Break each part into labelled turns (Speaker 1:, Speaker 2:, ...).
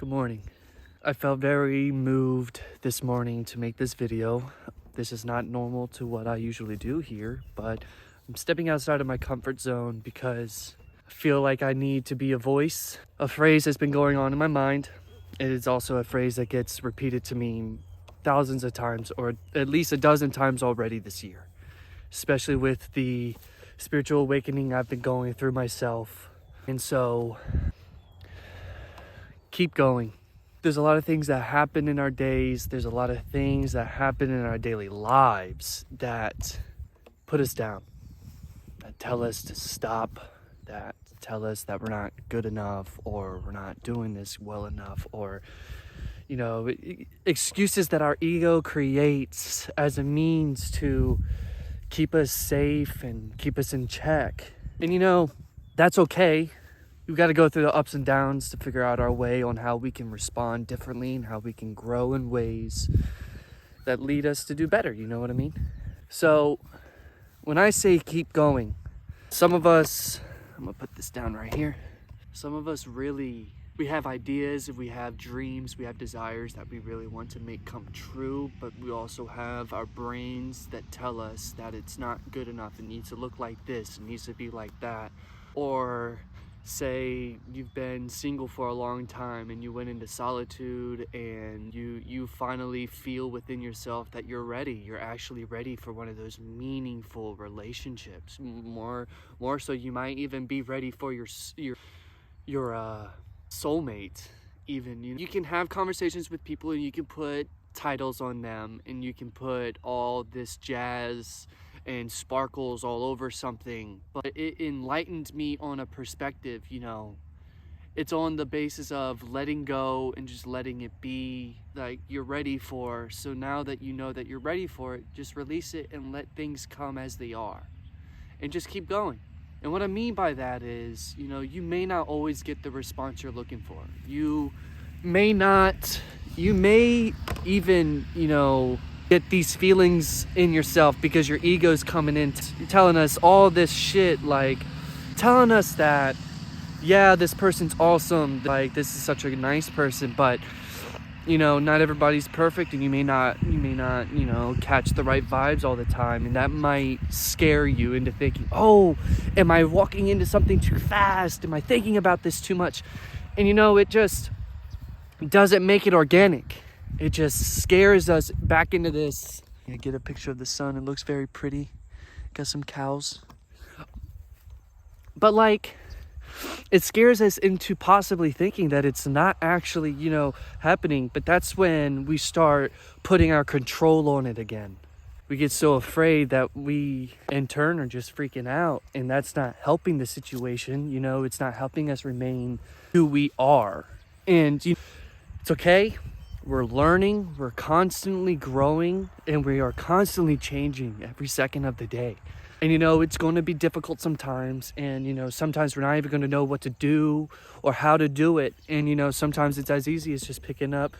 Speaker 1: Good morning. I felt very moved this morning to make this video. This is not normal to what I usually do here, but I'm stepping outside of my comfort zone because I feel like I need to be a voice. A phrase has been going on in my mind. It is also a phrase that gets repeated to me thousands of times, or at least a dozen times already this year, especially with the spiritual awakening I've been going through myself. And so, keep going. There's a lot of things that happen in our days. There's a lot of things that happen in our daily lives that put us down, that tell us to stop, that tell us that we're not good enough, or we're not doing this well enough, or, excuses that our ego creates as a means to keep us safe and keep us in check. And that's okay. We've got to go through the ups and downs to figure out our way on how we can respond differently and how we can grow in ways that lead us to do better. You know what I mean? So when I say keep going, some of us, I'm gonna put this down right here. Some of us we have ideas, we have dreams, we have desires that we really want to make come true, but we also have our brains that tell us that it's not good enough. It needs to look like this, it needs to be like that. Or say you've been single for a long time and you went into solitude and you finally feel within yourself that you're actually ready for one of those meaningful relationships. More so, you might even be ready for your soulmate. Even you can have conversations with people and you can put titles on them and you can put all this jazz and sparkles all over something, but it enlightened me on a perspective. It's on the basis of letting go and just letting it be like you're ready for. So now that you know that you're ready for it, just release it and let things come as they are and just keep going. And what I mean by that is, you may not always get the response you're looking for. You may even, get these feelings in yourself because your ego's coming in, telling us all this shit, like telling us that, yeah, this person's awesome, like this is such a nice person, but not everybody's perfect, and you may not catch the right vibes all the time, and that might scare you into thinking, oh, am I walking into something too fast? Am I thinking about this too much? And it just doesn't make it organic. It just scares us back into this. You get a picture of the sun. It looks very pretty. Got some cows. But it scares us into possibly thinking that it's not actually, happening. But that's when we start putting our control on it again. We get so afraid that we, in turn, are just freaking out. And that's not helping the situation. It's not helping us remain who we are. And it's okay. We're learning, we're constantly growing, and we are constantly changing every second of the day. And it's going to be difficult sometimes, and sometimes we're not even going to know what to do or how to do it. And sometimes it's as easy as just picking up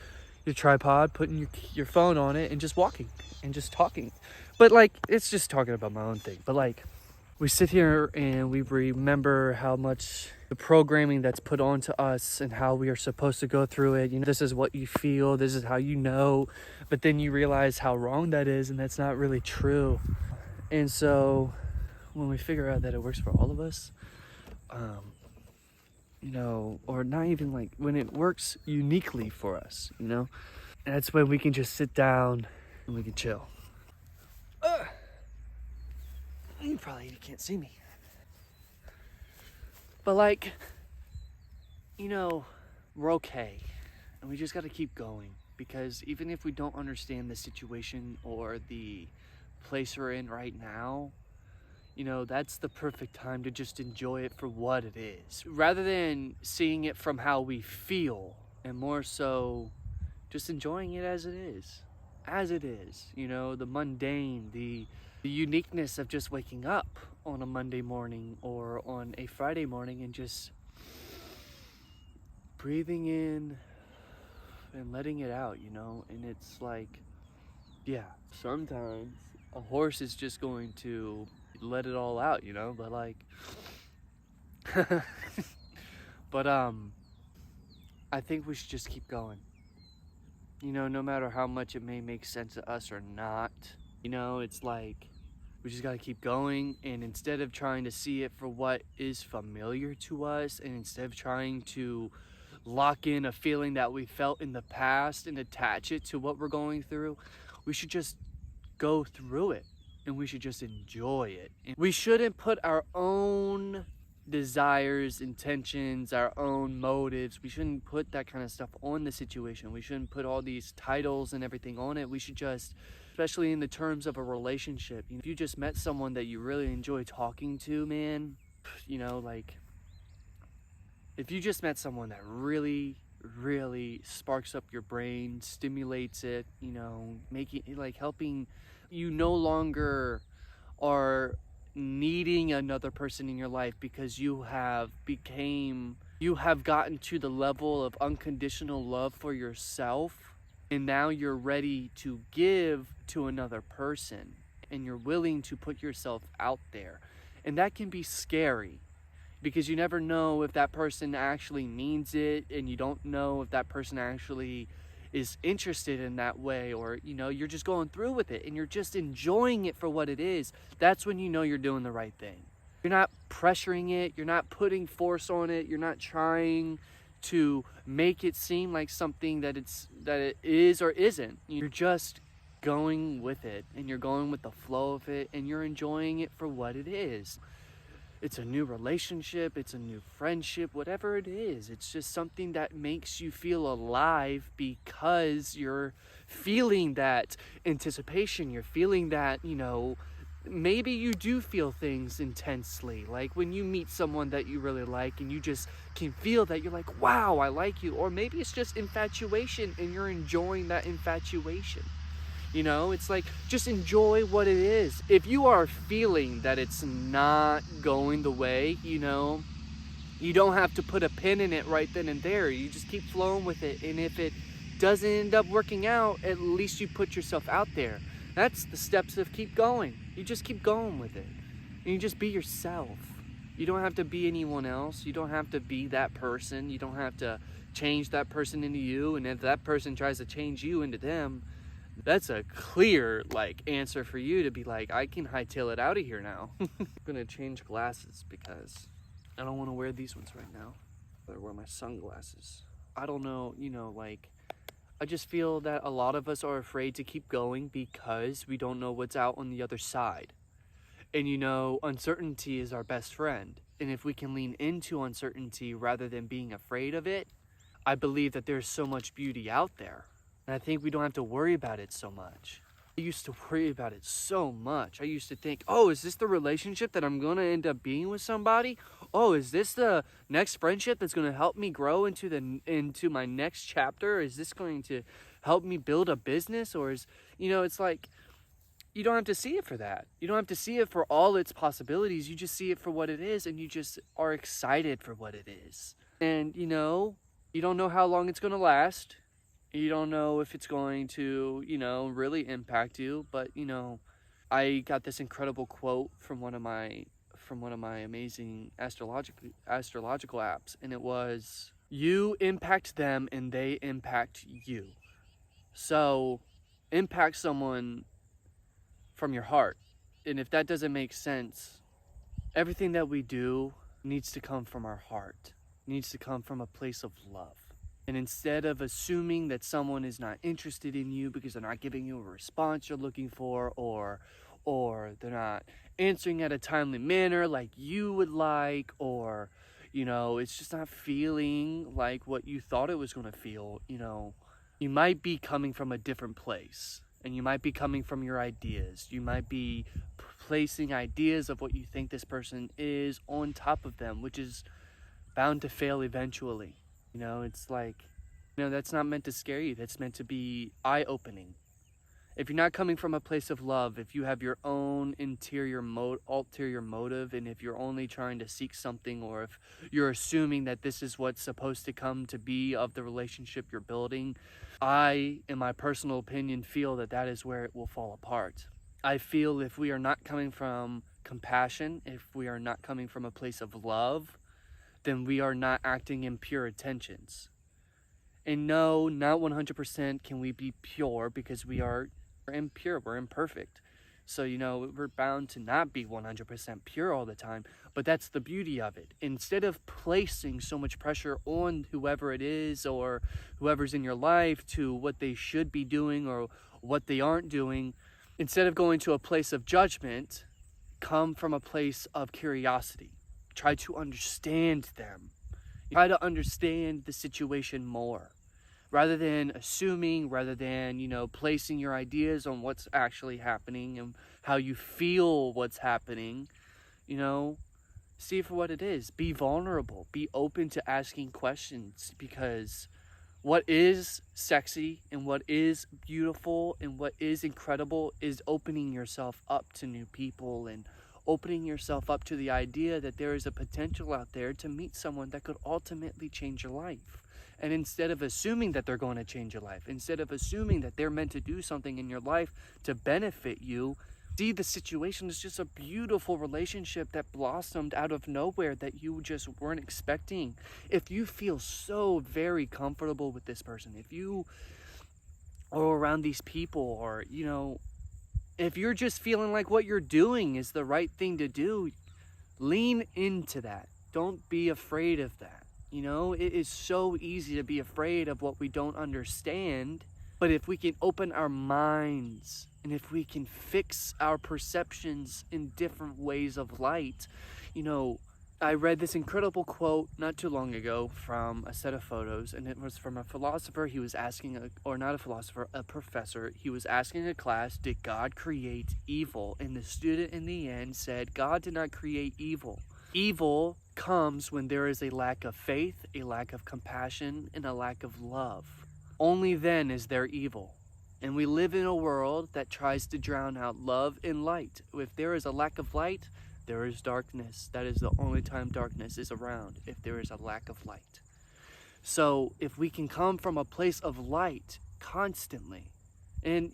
Speaker 1: your tripod, putting your phone on it, and just walking and just talking. But it's just talking about my own thing. But we sit here and we remember how much the programming that's put onto us and how we are supposed to go through it. This is what you feel, this is how you know, but then you realize how wrong that is, and that's not really true. And so when we figure out that it works for all of us, or not even when it works uniquely for us, that's when we can just sit down and we can chill. You can't see me. But we're okay. And we just got to keep going. Because even if we don't understand the situation or the place we're in right now, that's the perfect time to just enjoy it for what it is. Rather than seeing it from how we feel, and more so just enjoying it as it is. As it is. The mundane, the uniqueness of just waking up on a Monday morning or on a Friday morning and just breathing in and letting it out, and it's sometimes a horse is just going to let it all out, but but I think we should just keep going. No matter how much it may make sense to us or not, it's like we just got to keep going. And instead of trying to see it for what is familiar to us, and instead of trying to lock in a feeling that we felt in the past and attach it to what we're going through, we should just go through it, and we should just enjoy it. And we shouldn't put our own desires, intentions, our own motives, we shouldn't put that kind of stuff on the situation. We shouldn't put all these titles and everything on it. We should just, especially in the terms of a relationship, if you just met someone that you really enjoy talking to, man, like if you just met someone that really sparks up your brain, stimulates it, making like helping you no longer are needing another person in your life, because you have gotten to the level of unconditional love for yourself, and now you're ready to give to another person, and you're willing to put yourself out there. And that can be scary, because you never know if that person actually means it, and you don't know if that person actually is interested in that way, or you're just going through with it and you're just enjoying it for what it is. That's when you're doing the right thing. You're not pressuring it, you're not putting force on it, you're not trying to make it seem like something that it is or isn't. You're just going with it, and you're going with the flow of it, and you're enjoying it for what it is. It's a new relationship, it's a new friendship, whatever it is. It's just something that makes you feel alive, because you're feeling that anticipation. You're feeling that, maybe you do feel things intensely. Like when you meet someone that you really like, and you just can feel that, you're like, wow, I like you. Or maybe it's just infatuation, and you're enjoying that infatuation. It's like, just enjoy what it is. If you are feeling that it's not going the way, you don't have to put a pin in it right then and there. You just keep flowing with it. And if it doesn't end up working out, at least you put yourself out there. That's the steps of keep going. You just keep going with it. And you just be yourself. You don't have to be anyone else. You don't have to be that person. You don't have to change that person into you. And if that person tries to change you into them, that's a clear answer for you to be like, I can hightail it out of here now. I'm gonna change glasses because I don't want to wear these ones right now. I wear my sunglasses. I don't know, I just feel that a lot of us are afraid to keep going because we don't know what's out on the other side. And uncertainty is our best friend. And if we can lean into uncertainty rather than being afraid of it, I believe that there's so much beauty out there. And I think we don't have to worry about it so much. I used to worry about it so much. I used to think, oh, is this the relationship that I'm going to end up being with somebody? Oh, is this the next friendship that's going to help me grow into my next chapter? Is this going to help me build a business? Or it's like, you don't have to see it for that. You don't have to see it for all its possibilities. You just see it for what it is, and you just are excited for what it is. And, you don't know how long it's going to last. You don't know if it's going to, really impact you. But, I got this incredible quote from one of my amazing astrological apps. And it was, you impact them and they impact you. So impact someone from your heart. And if that doesn't make sense, everything that we do needs to come from our heart, needs to come from a place of love. And instead of assuming that someone is not interested in you because they're not giving you a response you're looking for, or they're not answering at a timely manner like you would like, or, it's just not feeling like what you thought it was going to feel, you might be coming from a different place, and you might be coming from your ideas. You might be placing ideas of what you think this person is on top of them, which is bound to fail eventually. It's like, that's not meant to scare you. That's meant to be eye-opening. If you're not coming from a place of love, if you have your own ulterior motive, and if you're only trying to seek something, or if you're assuming that this is what's supposed to come to be of the relationship you're building, I, in my personal opinion, feel that is where it will fall apart. I feel if we are not coming from compassion, if we are not coming from a place of love, then we are not acting in pure intentions. And no, not 100% can we be pure, because we're impure, we're imperfect. So, we're bound to not be 100% pure all the time, but that's the beauty of it. Instead of placing so much pressure on whoever it is or whoever's in your life to what they should be doing or what they aren't doing, instead of going to a place of judgment, come from a place of curiosity. Try to understand them. Try to understand the situation more, rather than assuming, rather than, placing your ideas on what's actually happening and how you feel what's happening. See it for what it is. Be vulnerable. Be open to asking questions, because what is sexy and what is beautiful and what is incredible is opening yourself up to new people and opening yourself up to the idea that there is a potential out there to meet someone that could ultimately change your life. And instead of assuming that they're going to change your life, instead of assuming that they're meant to do something in your life to benefit you, see the situation as just a beautiful relationship that blossomed out of nowhere that you just weren't expecting. If you feel so very comfortable with this person, if you are around these people, or, if you're just feeling like what you're doing is the right thing to do, lean into that. Don't be afraid of that. It is so easy to be afraid of what we don't understand. But if we can open our minds and if we can fix our perceptions in different ways of light, I read this incredible quote not too long ago from a set of photos, and it was from a philosopher. He was asking, a professor. He was asking a class, did God create evil? And the student in the end said, God did not create evil. Evil comes when there is a lack of faith, a lack of compassion, and a lack of love. Only then is there evil. And we live in a world that tries to drown out love and light. If there is a lack of light, there is darkness. That is the only time darkness is around, if there is a lack of light. So if we can come from a place of light constantly, and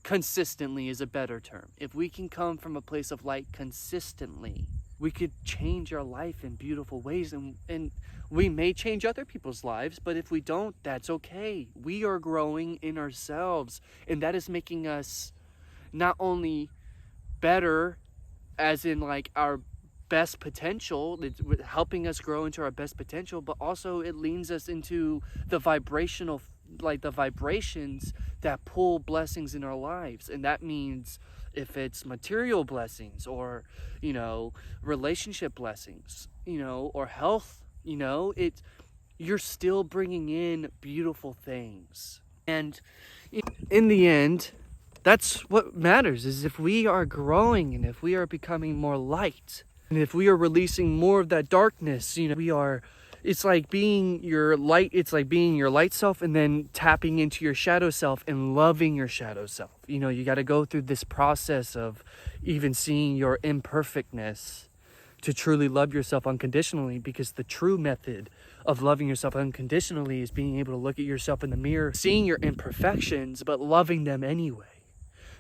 Speaker 1: consistently is a better term. If we can come from a place of light consistently, we could change our life in beautiful ways, and we may change other people's lives, but if we don't, that's okay. We are growing in ourselves, and that is making us not only better as in like our best potential, it's helping us grow into our best potential, but also it leans us into the vibrations that pull blessings in our lives. And that means if it's material blessings or, relationship blessings, or health, you're still bringing in beautiful things. And in the end, that's what matters, is if we are growing and if we are becoming more light and if we are releasing more of that darkness, it's like being your light self and then tapping into your shadow self and loving your shadow self. You got to go through this process of even seeing your imperfectness to truly love yourself unconditionally, because the true method of loving yourself unconditionally is being able to look at yourself in the mirror, seeing your imperfections, but loving them anyway.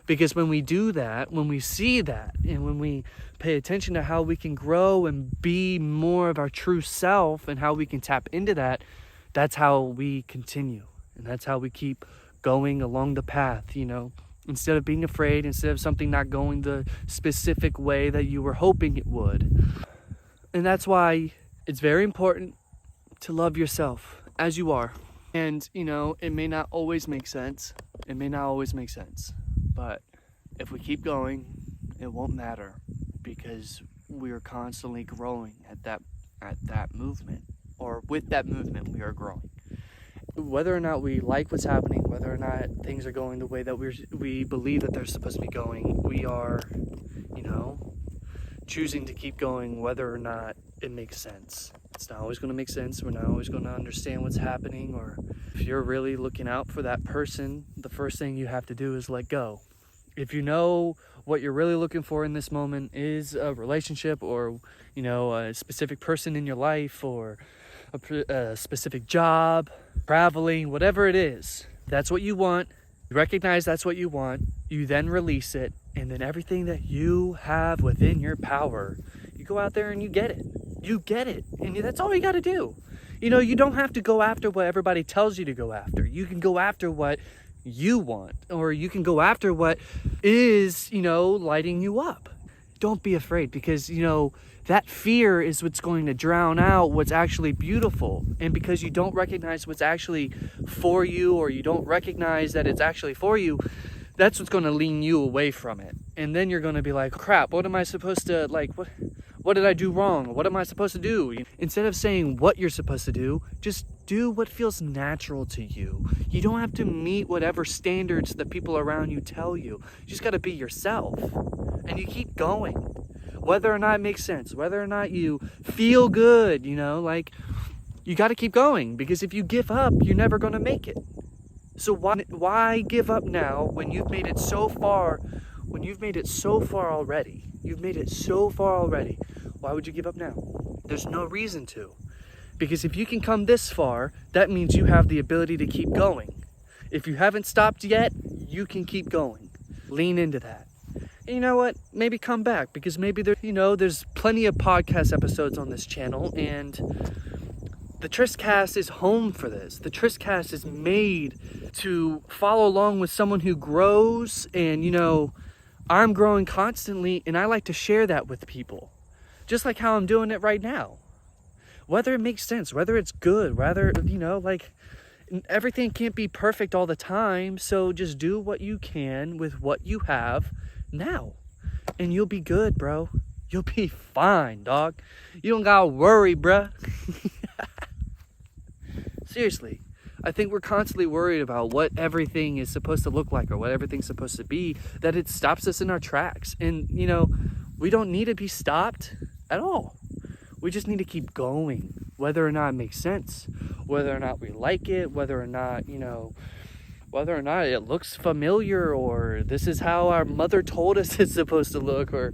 Speaker 1: Because when we do that, when we see that, and when we pay attention to how we can grow and be more of our true self and how we can tap into that, that's how we continue. And that's how we keep going along the path, Instead of being afraid, instead of something not going the specific way that you were hoping it would. And that's why it's very important to love yourself as you are. And, it may not always make sense. But if we keep going, it won't matter, because we are constantly growing at that movement, or with that movement we are growing. Whether or not we like what's happening, whether or not things are going the way that we believe that they're supposed to be going, we are, choosing to keep going whether or not it makes sense. It's not always going to make sense. We're not always going to understand what's happening, or if you're really looking out for that person, the first thing you have to do is let go. If you know what you're really looking for in this moment is a relationship, or, a specific person in your life, or a specific job, traveling, whatever it is, that's what you want. You recognize that's what you want. You then release it, and then everything that you have within your power, you go out there and you get it. You get it. And that's all you got to do. You don't have to go after what everybody tells you to go after. You can go after what you want, or you can go after what is, lighting you up. Don't be afraid, because, that fear is what's going to drown out what's actually beautiful. And because you don't recognize what's actually for you, or you don't recognize that it's actually for you, that's what's going to lean you away from it. And then you're going to be like, crap, what am I supposed to, what did I do wrong? What am I supposed to do? Instead of saying what you're supposed to do, just do what feels natural to you. You don't have to meet whatever standards the people around you tell you. You just got to be yourself. And you keep going. Whether or not it makes sense, whether or not you feel good, you got to keep going. Because if you give up, you're never going to make it. So why give up now when you've made it so far? When you've made it so far already, why would you give up now? There's no reason to. Because if you can come this far, that means you have the ability to keep going. If you haven't stopped yet, you can keep going. Lean into that. And you know what? Maybe come back, because maybe there's plenty of podcast episodes on this channel, and the Tristcast is home for this. The Tristcast is made to follow along with someone who grows, and I'm growing constantly, and I like to share that with people. Just like how I'm doing it right now. Whether it makes sense, whether it's good, everything can't be perfect all the time. So just do what you can with what you have now. And you'll be good, bro. You'll be fine, dog. You don't gotta worry, bruh. Seriously. I think we're constantly worried about what everything is supposed to look like, or what everything's supposed to be, that it stops us in our tracks. And, we don't need to be stopped at all. We just need to keep going, whether or not it makes sense, whether or not we like it, whether or not it looks familiar, or this is how our mother told us it's supposed to look, or,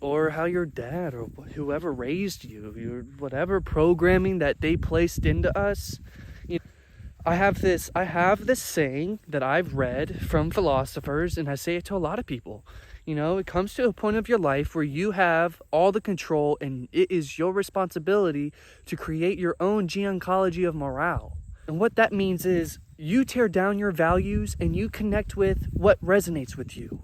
Speaker 1: or how your dad or whoever raised you, whatever programming that they placed into us. I have this saying that I've read from philosophers, and I say it to a lot of people. It comes to a point of your life where you have all the control, and it is your responsibility to create your own geoncology of morale. And what that means is you tear down your values and you connect with what resonates with you.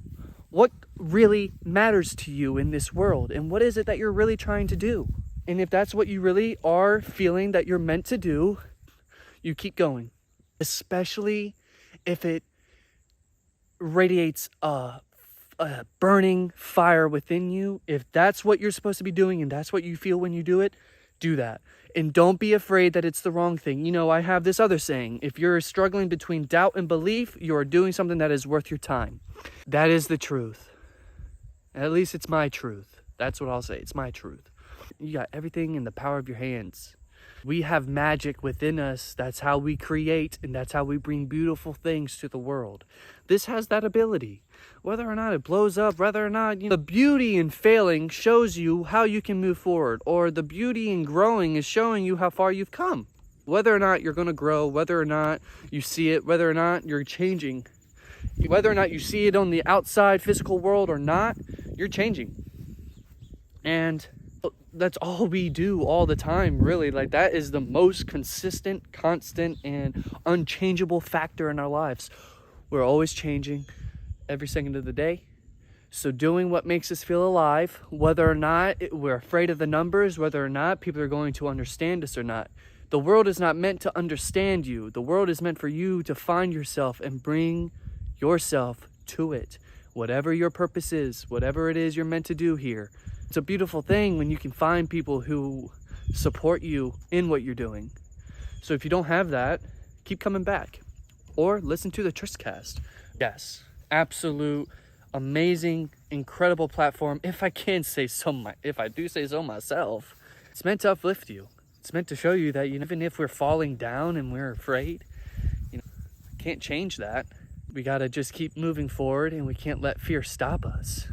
Speaker 1: What really matters to you in this world, and what is it that you're really trying to do? And if that's what you really are feeling that you're meant to do, you keep going. Especially if it radiates a burning fire within you. If that's what you're supposed to be doing and that's what you feel when you do it, do that. And don't be afraid that it's the wrong thing. I have this other saying: if you're struggling between doubt and belief, you are doing something that is worth your time. That is the truth. At least it's my truth. That's what I'll say. It's my truth. You got everything in the power of your hands. We have magic within us. That's how we create, and that's how we bring beautiful things to the world. This has that ability. Whether or not it blows up, whether or not, the beauty in failing shows you how you can move forward, or the beauty in growing is showing you how far you've come. Whether or not you're going to grow, whether or not you see it, whether or not you're changing, whether or not you see it on the outside physical world or not, you're changing. And that's all we do all the time, really. That is the most consistent, constant, and unchangeable factor in our lives. We're always changing every second of the day. So doing what makes us feel alive, whether or not we're afraid of the numbers, whether or not people are going to understand us or not. The world is not meant to understand you. The world is meant for you to find yourself and bring yourself to it. Whatever your purpose is, whatever it is you're meant to do here. It's a beautiful thing when you can find people who support you in what you're doing. So if you don't have that, keep coming back. Or listen to the Tristcast. Yes, absolute, amazing, incredible platform. If I do say so myself, it's meant to uplift you. It's meant to show you that even if we're falling down and we're afraid, can't change that. We gotta just keep moving forward, and we can't let fear stop us.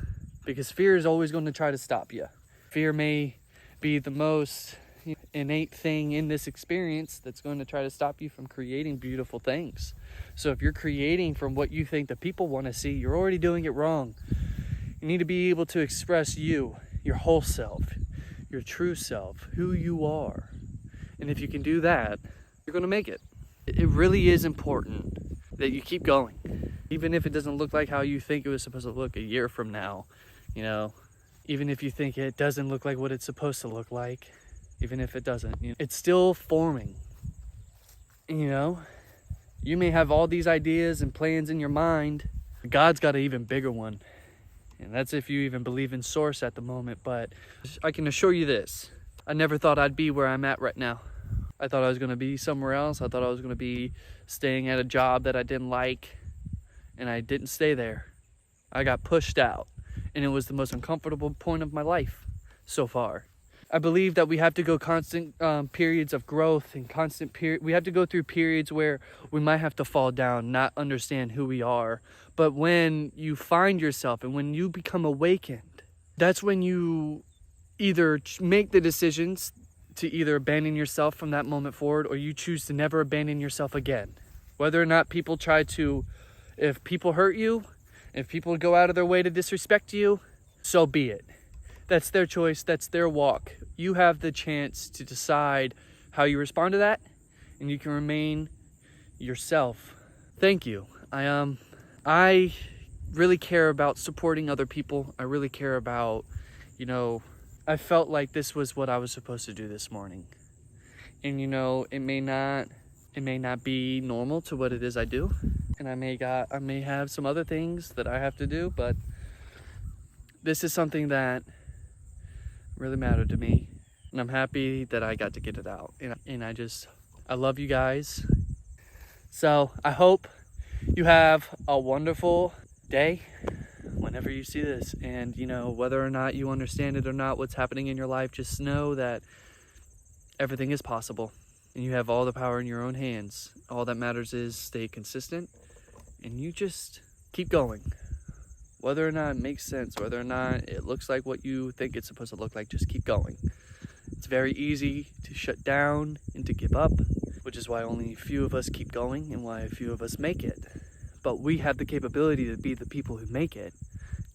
Speaker 1: Because fear is always going to try to stop you. Fear may be the most innate thing in this experience that's going to try to stop you from creating beautiful things. So if you're creating from what you think the people want to see, you're already doing it wrong. You need to be able to express you, your whole self, your true self, who you are. And if you can do that, you're going to make it. It really is important that you keep going. Even if it doesn't look like how you think it was supposed to look a year from now, you know, even if you think it doesn't look like what it's supposed to look like, even if it doesn't, you know, it's still forming. You know, you may have all these ideas and plans in your mind. God's got an even bigger one. And that's if you even believe in source at the moment. But I can assure you this. I never thought I'd be where I'm at right now. I thought I was going to be somewhere else. I thought I was going to be staying at a job that I didn't like. And I didn't stay there. I got pushed out. And it was the most uncomfortable point of my life so far. I believe that we have to go constant periods of growth and we have to go through periods where we might have to fall down, not understand who we are. But when you find yourself and when you become awakened, that's when you either make the decisions to either abandon yourself from that moment forward, or you choose to never abandon yourself again. Whether or not people if people hurt you, if people go out of their way to disrespect you, so be it. That's their choice. That's their walk. You have the chance to decide how you respond to that, and you can remain yourself. Thank you. I really care about supporting other people. I really care about, I felt like this was what I was supposed to do this morning. And it may not be normal to what it is I do, and I may have some other things that I have to do, but this is something that really mattered to me, and I'm happy that I got to get it out. And I love you guys. So I hope you have a wonderful day whenever you see this. And whether or not you understand it or not, what's happening in your life, just know that everything is possible, and you have all the power in your own hands. All that matters is stay consistent, and you just keep going. Whether or not it makes sense, whether or not it looks like what you think it's supposed to look like, just keep going. It's very easy to shut down and to give up, which is why only a few of us keep going and why a few of us make it. But we have the capability to be the people who make it.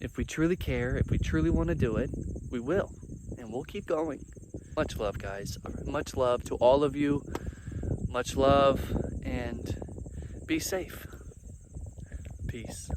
Speaker 1: If we truly care, if we truly want to do it, we will. And we'll keep going. Much love, guys. Much love to all of you. Much love, and be safe. Peace.